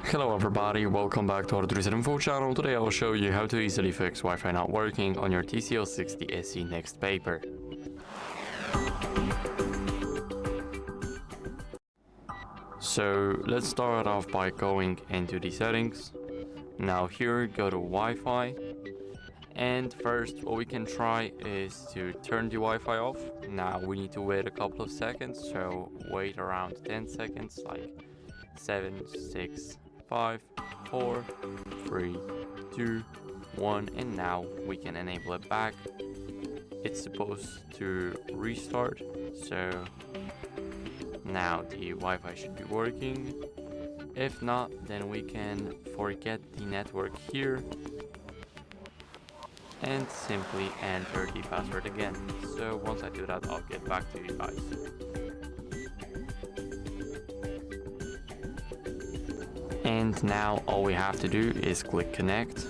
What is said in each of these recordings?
Hello everybody, welcome back to HardReset.Info channel. Today I will show you how to easily fix Wi-Fi not working on your TCL 60 SE NXTpaper. So let's start off by going into the settings. Now here, go to Wi-Fi. And first what we can try is to turn the Wi-Fi off. Now we need to wait a couple of seconds, so wait around 10 seconds, like 7, 6, 5, 4, 3, 2, 1, and now we can enable it back. It's supposed to restart, so now the Wi-Fi should be working. If not, then we can forget the network here and simply enter the password again. So once I do that, I'll get back to you guys. And now all we have to do is click connect,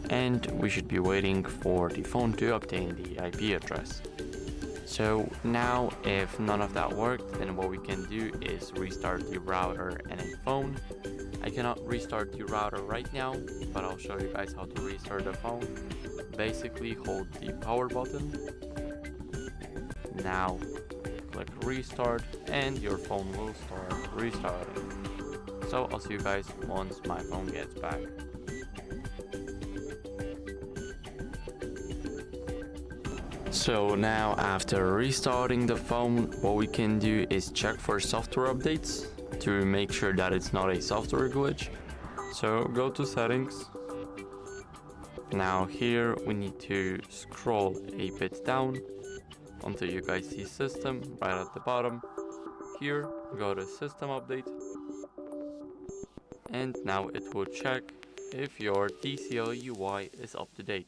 and we should be waiting for the phone to obtain the IP address. So now if none of that worked, then what we can do is restart the router and then phone. I cannot restart the router right now, but I'll show you guys how to restart the phone. Basically hold the power button. Now click restart and your phone will start restarting. So I'll see you guys once my phone gets back. So now after restarting the phone, what we can do is check for software updates to make sure that it's not a software glitch. So go to settings. Now here we need to scroll a bit down until you guys see system right at the bottom. Here go to system update. And now it will check if your TCL UI is up to date.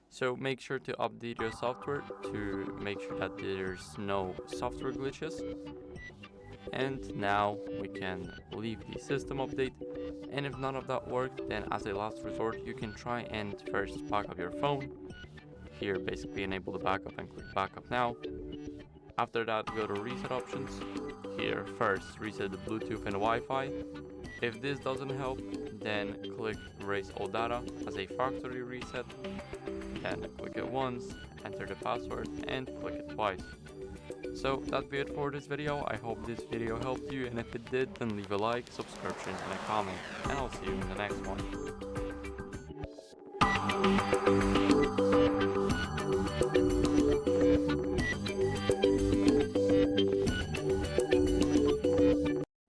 So make sure to update your software to make sure that there's no software glitches. And now we can leave the system update. And if none of that worked, then as a last resort, you can try and first back up your phone. Here basically enable the backup and click backup now. After that, go to reset options. Here first reset the Bluetooth and Wi-Fi. If this doesn't help, then click erase all data as a factory reset. Then click it once, enter the password, and click it twice. So that'd be it for this video. I hope this video helped you, and if it did, then leave a like, subscription, and a comment, and I'll see you in the next one.